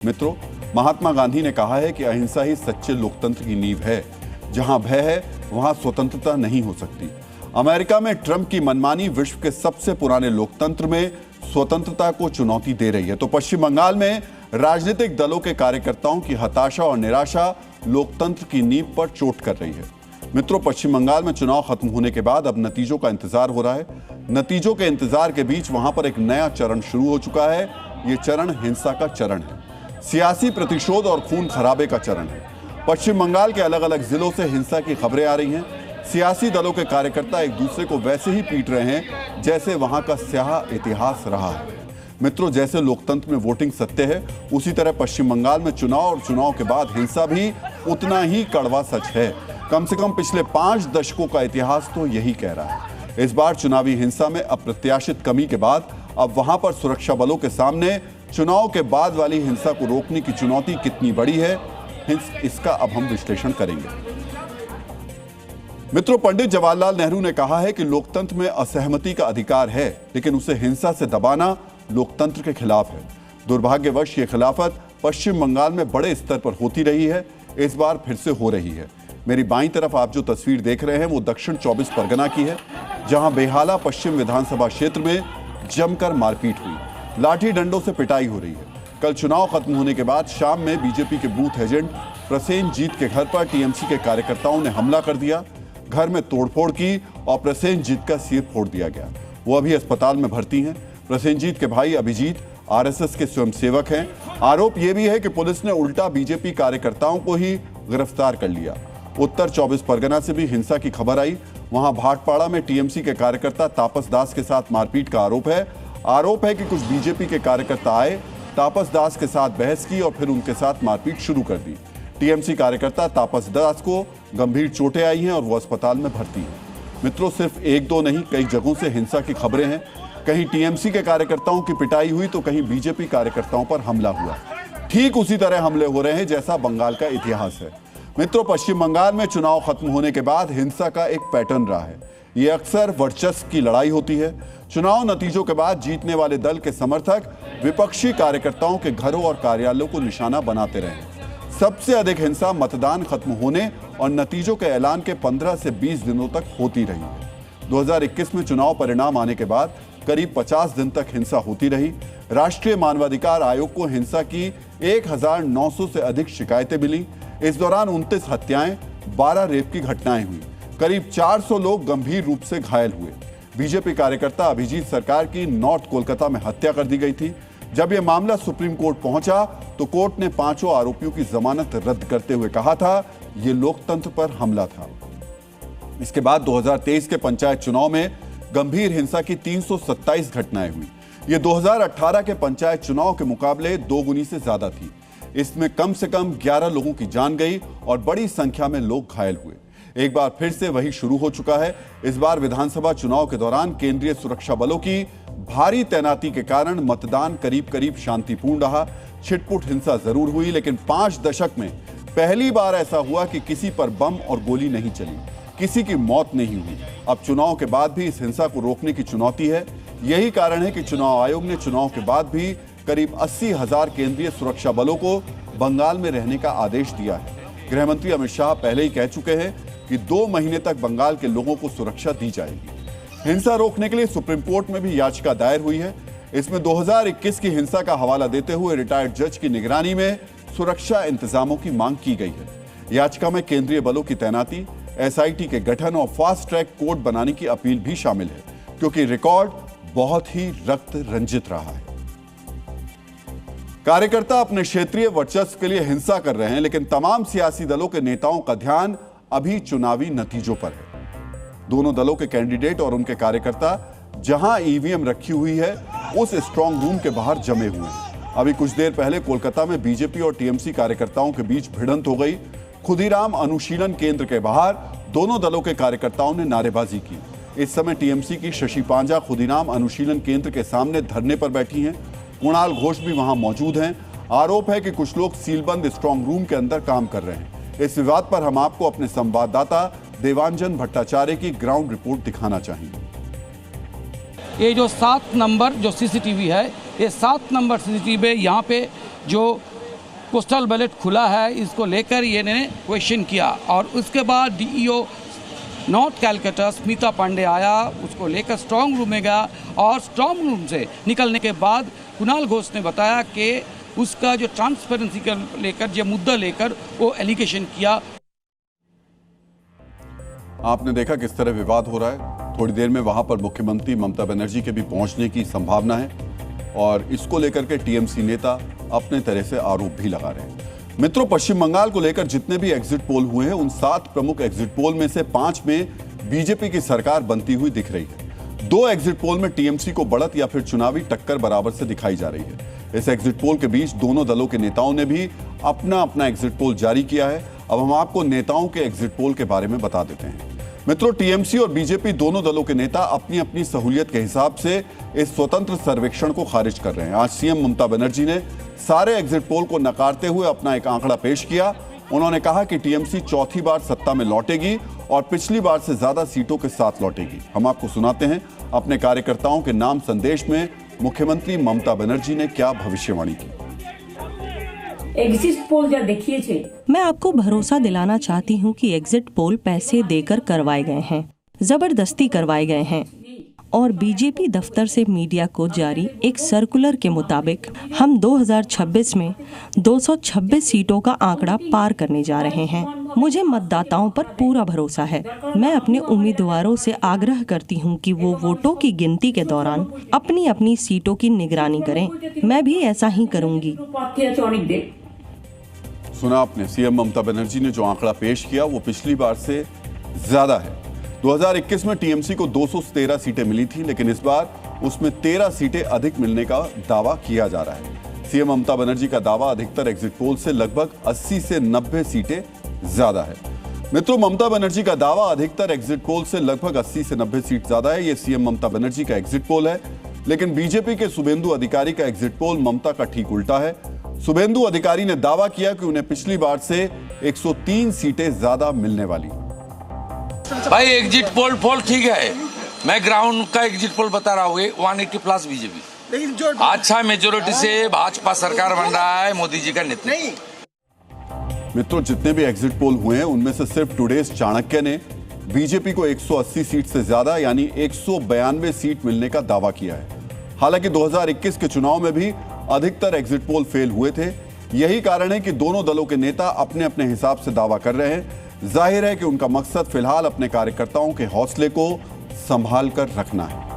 मित्रों, महात्मा गांधी ने कहा है कि अहिंसा ही सच्चे लोकतंत्र की नींव है। जहां भय है वहां स्वतंत्रता नहीं हो सकती। अमेरिका में ट्रंप की मनमानी विश्व के सबसे पुराने लोकतंत्र में स्वतंत्रता को चुनौती दे रही है, तो पश्चिम बंगाल में राजनीतिक दलों के कार्यकर्ताओं की हताशा और निराशा लोकतंत्र की नींव पर चोट कर रही है। मित्रों, पश्चिम बंगाल में चुनाव खत्म होने के बाद अब नतीजों का इंतजार हो रहा है। नतीजों के इंतजार के बीच वहां पर एक नया चरण शुरू हो चुका है। यह चरण हिंसा का चरण है, सियासी प्रतिशोध और खून खराबे का चरण है। पश्चिम बंगाल के अलग अलग जिलों से हिंसा की खबरें आ रही हैं। सियासी दलों के कार्यकर्ता एक दूसरे को वैसे ही पीट रहे हैं जैसे वहां का स्याह इतिहास रहा है। मित्रों, जैसे लोकतंत्र में वोटिंग सत्य है, उसी तरह पश्चिम बंगाल में चुनाव और चुनाव के बाद हिंसा भी उतना ही कड़वा सच है। कम से कम पिछले 5 दशकों का इतिहास तो यही कह रहा है। इस बार चुनावी हिंसा में अप्रत्याशित कमी के बाद अब वहां पर सुरक्षा बलों के सामने चुनाव के बाद वाली हिंसा को रोकने की चुनौती कितनी बड़ी है, इसका अब हम विश्लेषण करेंगे। मित्रों, पंडित जवाहरलाल नेहरू ने कहा है कि लोकतंत्र में असहमति का अधिकार है, लेकिन उसे हिंसा से दबाना लोकतंत्र के खिलाफ है। दुर्भाग्यवश ये खिलाफत पश्चिम बंगाल में बड़े स्तर पर होती रही है, इस बार फिर से हो रही है। मेरी बाईं तरफ आप जो तस्वीर देख रहे हैं वो दक्षिण 24 परगना की है, जहां बेहाला पश्चिम विधानसभा क्षेत्र में जमकर मारपीट हुई, लाठी डंडों से पिटाई हो रही है। कल चुनाव खत्म होने के बाद शाम में बीजेपी के बूथ एजेंट प्रसेनजीत के घर पर टीएमसी के कार्यकर्ताओं ने हमला कर दिया, घर में तोड़फोड़ की और प्रसेनजीत का सिर फोड़ दिया गया। वो अभी अस्पताल में भर्ती हैं। प्रसेनजीत के भाई अभिजीत आरएसएस के स्वयंसेवक हैं। आरोप यह भी है कि पुलिस ने उल्टा बीजेपी कार्यकर्ताओं को ही गिरफ्तार कर लिया। उत्तर 24 परगना से भी हिंसा की खबर आई। वहां भाटपाड़ा में टीएमसी के कार्यकर्ता तापस दास के साथ मारपीट का आरोप है कि कुछ बीजेपी के कार्यकर्ता आए, तापस दास के साथ बहस की और फिर उनके साथ मारपीट शुरू कर दी। टीएमसी कार्यकर्ता तापस दास को गंभीर चोटें आई हैं और वो अस्पताल में भर्ती है। मित्रों, सिर्फ एक दो नहीं, कई जगहों से हिंसा की खबरें हैं। कहीं टीएमसी के कार्यकर्ताओं की पिटाई हुई तो कहीं बीजेपी कार्यकर्ताओं पर हमला हुआ। ठीक उसी तरह हमले हो रहे हैं जैसा बंगाल का इतिहास है। मित्रों, पश्चिम बंगाल में चुनाव खत्म होने के बाद हिंसा का एक पैटर्न रहा है। ये अक्सर वर्चस्व की लड़ाई होती है। चुनाव नतीजों के बाद जीतने वाले दल के समर्थक विपक्षी कार्यकर्ताओं के घरों और कार्यालयों को निशाना बनाते रहे। सबसे अधिक हिंसा मतदान खत्म होने और नतीजों के ऐलान के 15 से 20 दिनों तक होती रही है। 2021 में चुनाव परिणाम आने के बाद करीब 50 दिन तक हिंसा होती रही। राष्ट्रीय मानवाधिकार आयोग को हिंसा की 1900 से अधिक शिकायतें मिली। इस दौरान 29 हत्याएं, 12 रेप की घटनाएं हुई। करीब 400 लोग गंभीर रूप से घायल हुए। बीजेपी कार्यकर्ता अभिजीत सरकार की नॉर्थ कोलकाता में हत्या कर दी गई थी। जब यह मामला सुप्रीम कोर्ट पहुंचा तो कोर्ट ने 5 आरोपियों की जमानत रद्द करते हुए कहा था यह लोकतंत्र पर हमला था। इसके बाद 2023 के पंचायत चुनाव में गंभीर हिंसा की 327 घटनाएं हुई। ये 2018 के पंचायत चुनाव के मुकाबले 2 गुनी से ज्यादा थी। इसमें कम से कम 11 लोगों की जान गई और बड़ी संख्या में लोग घायल हुए। एक बार फिर से वही शुरू हो चुका है। इस बार विधानसभा चुनाव के दौरान केंद्रीय सुरक्षा बलों की भारी तैनाती के कारण मतदान करीब शांतिपूर्ण रहा। छिटपुट हिंसा जरूर हुई, लेकिन 5 दशक में पहली बार ऐसा हुआ कि किसी पर बम और गोली नहीं चली, किसी की मौत नहीं हुई। अब चुनाव के बाद भी इस हिंसा को रोकने की चुनौती है। यही कारण है कि चुनाव आयोग ने चुनाव के बाद भी करीब 80,000 केंद्रीय सुरक्षा बलों को बंगाल में रहने का आदेश दिया है। गृह मंत्री अमित शाह पहले ही कह चुके हैं कि 2 महीने तक बंगाल के लोगों को सुरक्षा दी जाएगी। हिंसा रोकने के लिए सुप्रीम कोर्ट में भी याचिका दायर हुई है। इसमें 2021 की हिंसा का हवाला देते हुए रिटायर्ड जज की निगरानी में सुरक्षा इंतजामों की मांग की गई है। याचिका में केंद्रीय बलों की तैनाती, एसआईटी के गठन और फास्ट ट्रैक कोर्ट बनाने की अपील भी शामिल है, क्योंकि रिकॉर्ड बहुत ही रक्त रंजित रहा है। कार्यकर्ता अपने क्षेत्रीय वर्चस्व के लिए हिंसा कर रहे हैं, लेकिन तमाम सियासी दलों के नेताओं का ध्यान अभी चुनावी नतीजों पर है। दोनों दलों के कैंडिडेट और उनके कार्यकर्ता जहां ईवीएम रखी हुई है उस स्ट्रांग रूम के बाहर जमे हुए हैं। अभी कुछ देर पहले कोलकाता में बीजेपी और टीएमसी कार्यकर्ताओं के बीच भिड़ंत हो गई। खुदीराम अनुशीलन केंद्र के बाहर दोनों दलों के कार्यकर्ताओं ने नारेबाजी की। इस समय टीएमसी की शशि पांजा खुदीराम अनुशीलन केंद्र के सामने धरने पर बैठी हैं। कुणाल घोष भी वहां मौजूद हैं। आरोप है कि कुछ लोग सीलबंद स्ट्रांग रूम के अंदर काम कर रहे हैं। इस विवाद पर हम आपको अपने संवाददाता देवांजन भट्टाचार्य की ग्राउंड रिपोर्ट दिखाना चाहेंगे। ये जो 7 नंबर जो सीसीटीवी है, ये 7 नंबर सीसीटीवी यहाँ पे जो पोस्टल बैलेट खुला है, इसको लेकर ये ने क्वेश्चन किया। और उसके बाद डीईओ नॉर्थ कैलकाटा स्मिता पांडे आया, उसको लेकर स्ट्रांग रूम में गया और स्ट्रांग रूम से निकलने के बाद कुणाल घोष ने बताया कि उसका जो ट्रांसपेरेंसी का लेकर जो मुद्दा लेकर वो एलिगेशन किया। आपने देखा किस तरह विवाद हो रहा है। थोड़ी देर में वहां पर मुख्यमंत्री ममता बनर्जी के भी पहुंचने की संभावना है और इसको लेकर के टीएमसी नेता अपने तरह से आरोप भी लगा रहे हैं। मित्रों, पश्चिम बंगाल को लेकर जितने भी एग्जिट पोल हुए हैं, उन 7 प्रमुख एग्जिट पोल में से 5 में बीजेपी की सरकार बनती हुई दिख रही है। 2 एग्जिट पोल में टीएमसी को बढ़त या फिर चुनावी टक्कर बराबर से दिखाई जा रही है। इस एग्जिट पोल के बीच दोनों दलों के नेताओं ने भी अपना अपना एग्जिट पोल जारी किया है। अब हम आपको नेताओं के एग्जिट पोल के बारे में बता देते हैं। मित्रों, टीएमसी और बीजेपी दोनों दलों के नेता अपनी अपनी सहूलियत के हिसाब से इस स्वतंत्र सर्वेक्षण को खारिज कर रहे हैं। आज सीएम ममता बनर्जी ने सारे एग्जिट पोल को नकारते हुए अपना एक आंकड़ा पेश किया। उन्होंने कहा कि टीएमसी चौथी बार सत्ता में लौटेगी और पिछली बार से ज्यादा सीटों के साथ लौटेगी। हम आपको सुनाते हैं अपने कार्यकर्ताओं के नाम संदेश में मुख्यमंत्री ममता बनर्जी ने क्या भविष्यवाणी की। एग्जिट पोल जो देखिए, मैं आपको भरोसा दिलाना चाहती हूँ कि एग्जिट पोल पैसे देकर करवाए गए हैं, जबरदस्ती करवाए गए हैं और बीजेपी दफ्तर से मीडिया को जारी एक सर्कुलर के मुताबिक हम 2026 में 226 सीटों का आंकड़ा पार करने जा रहे हैं। मुझे मतदाताओं पर पूरा भरोसा है। मैं अपने उम्मीदवारों से आग्रह करती हूं कि वो वोटों की गिनती के दौरान अपनी अपनी सीटों की निगरानी करें। मैं भी ऐसा ही करूंगी। सुना आपने, सीएम ममता बनर्जी ने जो आंकड़ा पेश किया वो पिछली बार से ज्यादा है। 2021 में टीएमसी को 213 सीटें मिली थी, लेकिन इस बार उसमें 13 सीटें अधिक मिलने का दावा किया जा रहा है। सीएम ममता बनर्जी का दावा अधिकतर एग्जिट पोल से लगभग 80 से 90 सीटें ज्यादा है। मित्रों, ममता बनर्जी का दावा अधिकतर एग्जिट पोल से लगभग 80 से 90 सीट ज्यादा है। यह सीएम ममता बनर्जी का एग्जिट पोल है, लेकिन बीजेपी के शुभेंदु अधिकारी का एग्जिट पोल ममता का ठीक उल्टा है। शुभेंदु अधिकारी ने दावा किया कि उन्हें पिछली बार से 103 सीटें ज्यादा मिलने वाली। भाई एग्जिट पोल ठीक है, मैं ग्राउंड का एग्जिट पोल बता रहा हूँ, 180 प्लस बीजेपी, लेकिन जो अच्छा मेजोरिटी से भाजपा सरकार बन रहा है मोदी जी का नेतृत्व। मित्रों, जितने भी एग्जिट पोल हुए हैं उनमें से सिर्फ टुडेज चाणक्य ने बीजेपी को 180 सीट से ज्यादा यानी 192 सीट मिलने का दावा किया है। हालांकि 2021 के चुनाव में भी अधिकतर एग्जिट पोल फेल हुए थे। यही कारण है कि दोनों दलों के नेता अपने अपने हिसाब से दावा कर रहे हैं। जाहिर है कि उनका मकसद फिलहाल अपने कार्यकर्ताओं के हौसले को संभाल कर रखना है।